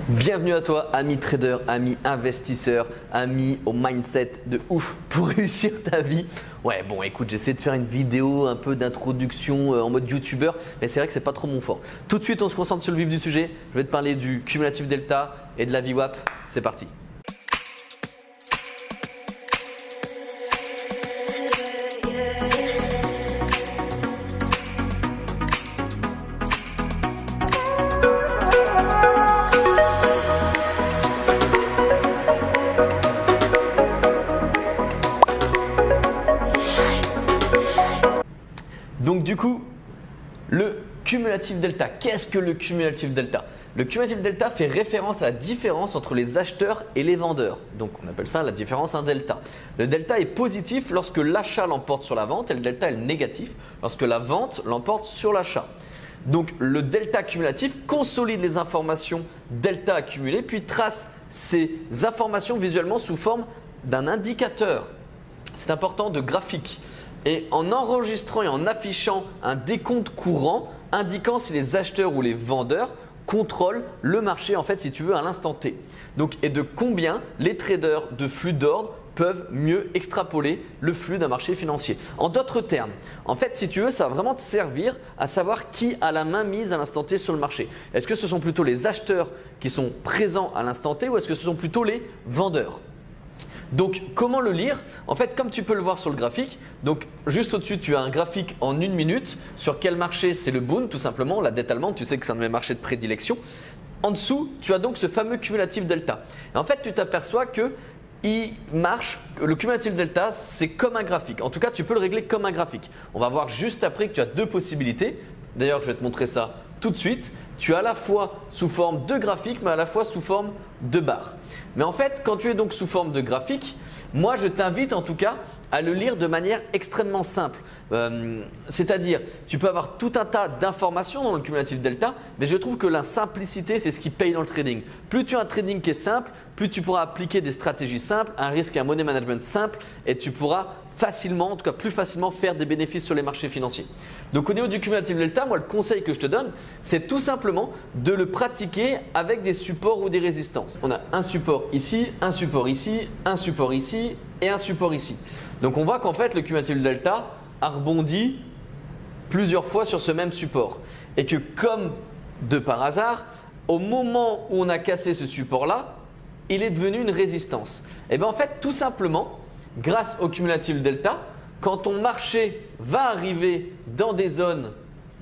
Bienvenue à toi, ami trader, ami investisseur, ami au mindset de ouf pour réussir ta vie. Ouais, bon, écoute, j'essaie de faire une vidéo un peu d'introduction en mode youtubeur, mais c'est vrai que c'est pas trop mon fort. Tout de suite, on se concentre sur le vif du sujet. Je vais te parler du cumulatif delta et de la VWAP. C'est parti. Donc du coup, le cumulatif delta, qu'est-ce que le cumulatif delta? Le cumulatif delta fait référence à la différence entre les acheteurs et les vendeurs. Donc on appelle ça la différence, un delta. Le delta est positif lorsque l'achat l'emporte sur la vente et le delta est négatif lorsque la vente l'emporte sur l'achat. Donc le delta cumulatif consolide les informations delta accumulées puis trace ces informations visuellement sous forme d'un indicateur. C'est important, de graphique. Et en enregistrant et en affichant un décompte courant indiquant si les acheteurs ou les vendeurs contrôlent le marché, en fait, si tu veux, à l'instant T. Donc, et de combien les traders de flux d'ordre peuvent mieux extrapoler le flux d'un marché financier. En d'autres termes, en fait, si tu veux, ça va vraiment te servir à savoir qui a la main mise à l'instant T sur le marché. Est-ce que ce sont plutôt les acheteurs qui sont présents à l'instant T ou est-ce que ce sont plutôt les vendeurs ? Donc, comment le lire? En fait, comme tu peux le voir sur le graphique, donc juste au-dessus, tu as un graphique en 1 minute sur quel marché c'est le Bund, tout simplement, la dette allemande, tu sais que c'est un de mes marchés de prédilection. En dessous, tu as donc ce fameux cumulatif delta. Et en fait, tu t'aperçois que le cumulatif delta, c'est comme un graphique. En tout cas, tu peux le régler comme un graphique. On va voir juste après que tu as deux possibilités. D'ailleurs, je vais te montrer ça tout de suite. Tu as à la fois sous forme de graphique, mais à la fois sous forme de barre. Mais en fait, quand tu es donc sous forme de graphique, moi je t'invite en tout cas à le lire de manière extrêmement simple. C'est-à-dire, tu peux avoir tout un tas d'informations dans le cumulatif delta, mais je trouve que la simplicité, c'est ce qui paye dans le trading. Plus tu as un trading qui est simple, plus tu pourras appliquer des stratégies simples, un risque et un money management simple, et tu pourras facilement, en tout cas plus facilement, faire des bénéfices sur les marchés financiers. Donc au niveau du cumulatif delta, moi le conseil que je te donne, c'est tout simplement de le pratiquer avec des supports ou des résistances. On a un support ici, un support ici, un support ici et un support ici. Donc on voit qu'en fait le cumulatif delta a rebondi plusieurs fois sur ce même support et que comme de par hasard, au moment où on a cassé ce support-là, il est devenu une résistance. Et bien en fait tout simplement, grâce au cumulatif delta, quand ton marché va arriver dans des zones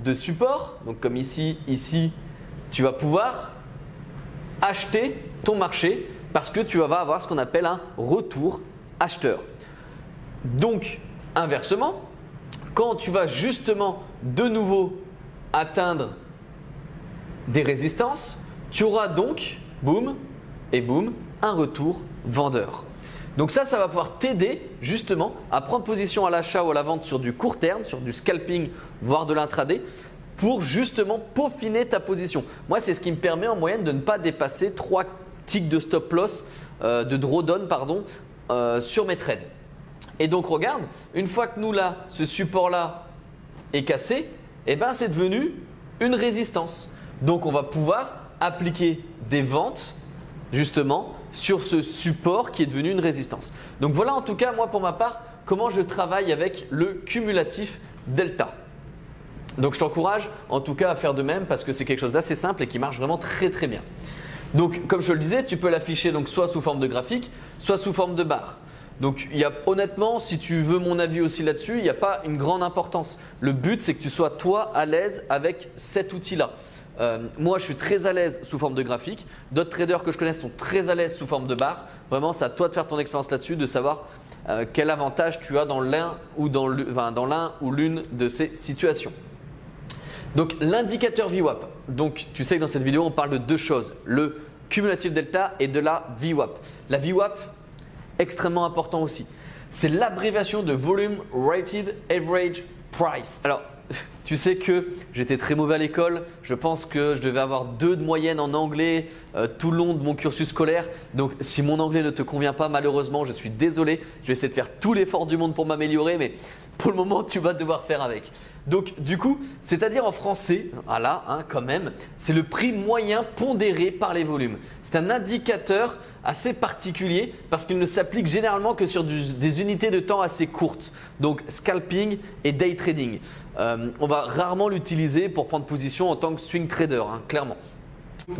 de support, donc comme ici, ici, tu vas pouvoir acheter ton marché parce que tu vas avoir ce qu'on appelle un retour acheteur. Donc, inversement, quand tu vas justement de nouveau atteindre des résistances, tu auras donc, boum et boum, un retour vendeur. Donc ça va pouvoir t'aider justement à prendre position à l'achat ou à la vente sur du court terme, sur du scalping, voire de l'intraday, pour justement peaufiner ta position. Moi, c'est ce qui me permet en moyenne de ne pas dépasser 3 ticks de stop loss, de drawdown pardon, sur mes trades. Et donc regarde, une fois que nous là, ce support-là est cassé, eh ben, c'est devenu une résistance. Donc on va pouvoir appliquer des ventes justement sur ce support qui est devenu une résistance. Donc voilà en tout cas moi pour ma part comment je travaille avec le cumulatif delta. Donc je t'encourage en tout cas à faire de même parce que c'est quelque chose d'assez simple et qui marche vraiment très très bien. Donc comme je le disais, tu peux l'afficher donc soit sous forme de graphique, soit sous forme de barre. Donc honnêtement, si tu veux mon avis aussi là-dessus, il n'y a pas une grande importance. Le but c'est que tu sois toi à l'aise avec cet outil-là. Moi, je suis très à l'aise sous forme de graphique. D'autres traders que je connais sont très à l'aise sous forme de barre. Vraiment, c'est à toi de faire ton expérience là-dessus, de savoir quel avantage tu as dans l'un ou l'une de ces situations. Donc, l'indicateur VWAP. Donc, tu sais que dans cette vidéo, on parle de deux choses, le cumulatif delta et de la VWAP. La VWAP, extrêmement important aussi. C'est l'abréviation de Volume Weighted Average Price. Alors, tu sais que j'étais très mauvais à l'école, je pense que je devais avoir 2 de moyenne en anglais tout le long de mon cursus scolaire. Donc si mon anglais ne te convient pas, malheureusement, je suis désolé. Je vais essayer de faire tout l'effort du monde pour m'améliorer, mais pour le moment, tu vas devoir faire avec. Donc, du coup, c'est-à-dire en français, voilà, hein, quand même, c'est le prix moyen pondéré par les volumes. C'est un indicateur assez particulier parce qu'il ne s'applique généralement que sur des unités de temps assez courtes. Donc, scalping et day trading. On va rarement l'utiliser pour prendre position en tant que swing trader, hein, clairement.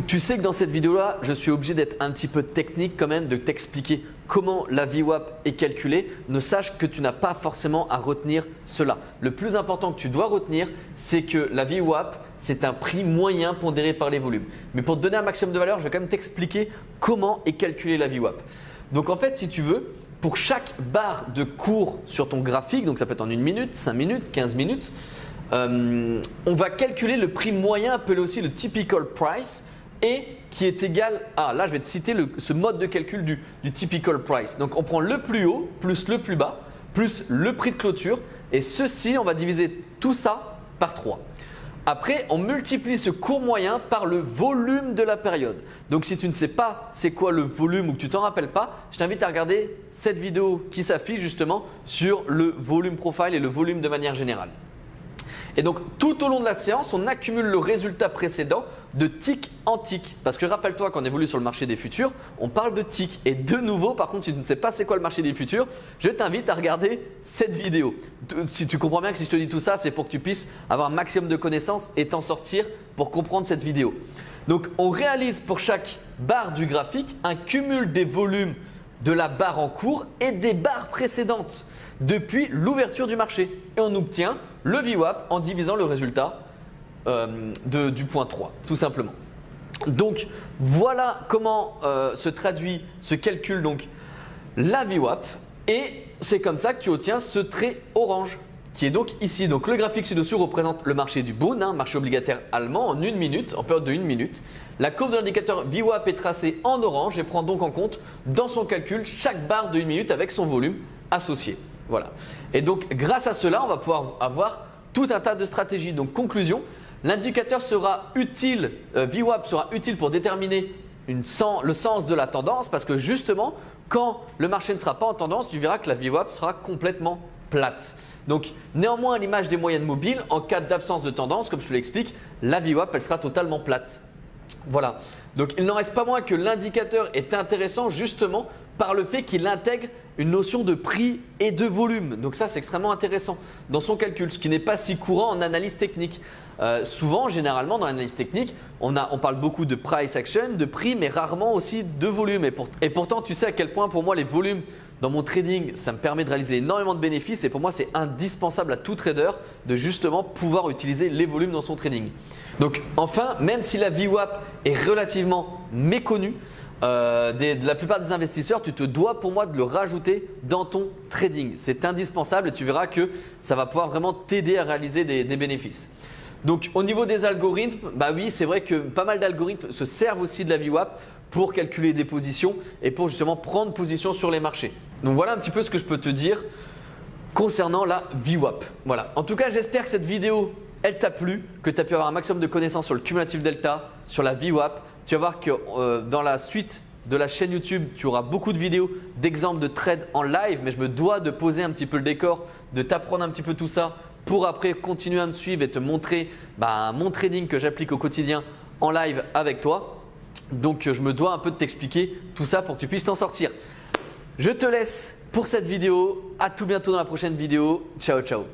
Tu sais que dans cette vidéo-là, je suis obligé d'être un petit peu technique quand même, de t'expliquer comment la VWAP est calculée. Ne sache que tu n'as pas forcément à retenir cela. Le plus important que tu dois retenir, c'est que la VWAP, c'est un prix moyen pondéré par les volumes. Mais pour te donner un maximum de valeur, je vais quand même t'expliquer comment est calculée la VWAP. Donc en fait, si tu veux, pour chaque barre de cours sur ton graphique, donc ça peut être en 1 minute, 5 minutes, 15 minutes, on va calculer le prix moyen appelé aussi le typical price et qui est égal à, là je vais te citer ce mode de calcul du typical price. Donc on prend le plus haut plus le plus bas plus le prix de clôture et ceci on va diviser tout ça par 3. Après on multiplie ce cours moyen par le volume de la période. Donc si tu ne sais pas c'est quoi le volume ou que tu t'en rappelles pas, je t'invite à regarder cette vidéo qui s'affiche justement sur le volume profile et le volume de manière générale. Et donc tout au long de la séance, on accumule le résultat précédent de tick en tick. Parce que rappelle-toi qu'on évolue sur le marché des futurs, on parle de tick. Et de nouveau, par contre, si tu ne sais pas c'est quoi le marché des futurs, je t'invite à regarder cette vidéo. Si tu comprends bien que si je te dis tout ça, c'est pour que tu puisses avoir un maximum de connaissances et t'en sortir pour comprendre cette vidéo. Donc on réalise pour chaque barre du graphique un cumul des volumes de la barre en cours et des barres précédentes depuis l'ouverture du marché. Et on obtient le VWAP en divisant le résultat du point 3, tout simplement. Donc voilà comment se traduit ce calcul, donc la VWAP. Et c'est comme ça que tu obtiens ce trait orange qui est donc ici. Donc le graphique ci-dessous représente le marché du Bund, hein, marché obligataire allemand en 1 minute, en période de 1 minute. La courbe de l'indicateur VWAP est tracée en orange et prend donc en compte dans son calcul chaque barre de 1 minute avec son volume associé. Voilà. Et donc grâce à cela, on va pouvoir avoir tout un tas de stratégies. Donc conclusion, l'indicateur sera utile, VWAP sera utile pour déterminer le sens de la tendance parce que justement, quand le marché ne sera pas en tendance, tu verras que la VWAP sera complètement plate. Donc néanmoins, à l'image des moyennes mobiles, en cas d'absence de tendance, comme je te l'explique, la VWAP elle sera totalement plate. Voilà. Donc il n'en reste pas moins que l'indicateur est intéressant justement par le fait qu'il intègre une notion de prix et de volume. Donc ça c'est extrêmement intéressant dans son calcul, ce qui n'est pas si courant en analyse technique. Souvent, généralement dans l'analyse technique, on parle beaucoup de price action, de prix, mais rarement aussi de volume. Et pourtant, tu sais à quel point pour moi les volumes dans mon trading, ça me permet de réaliser énormément de bénéfices et pour moi c'est indispensable à tout trader de justement pouvoir utiliser les volumes dans son trading. Donc enfin, même si la VWAP est relativement méconnue, de la plupart des investisseurs, tu te dois pour moi de le rajouter dans ton trading. C'est indispensable et tu verras que ça va pouvoir vraiment t'aider à réaliser des bénéfices. Donc au niveau des algorithmes, bah oui, c'est vrai que pas mal d'algorithmes se servent aussi de la VWAP pour calculer des positions et pour justement prendre position sur les marchés. Donc voilà un petit peu ce que je peux te dire concernant la VWAP. Voilà. En tout cas, j'espère que cette vidéo elle t'a plu, que tu as pu avoir un maximum de connaissances sur le cumulative delta, sur la VWAP. Tu vas voir que dans la suite de la chaîne YouTube, tu auras beaucoup de vidéos d'exemples de trades en live, mais je me dois de poser un petit peu le décor, de t'apprendre un petit peu tout ça pour après continuer à me suivre et te montrer mon trading que j'applique au quotidien en live avec toi. Donc je me dois un peu de t'expliquer tout ça pour que tu puisses t'en sortir. Je te laisse pour cette vidéo. À tout bientôt dans la prochaine vidéo. Ciao, ciao.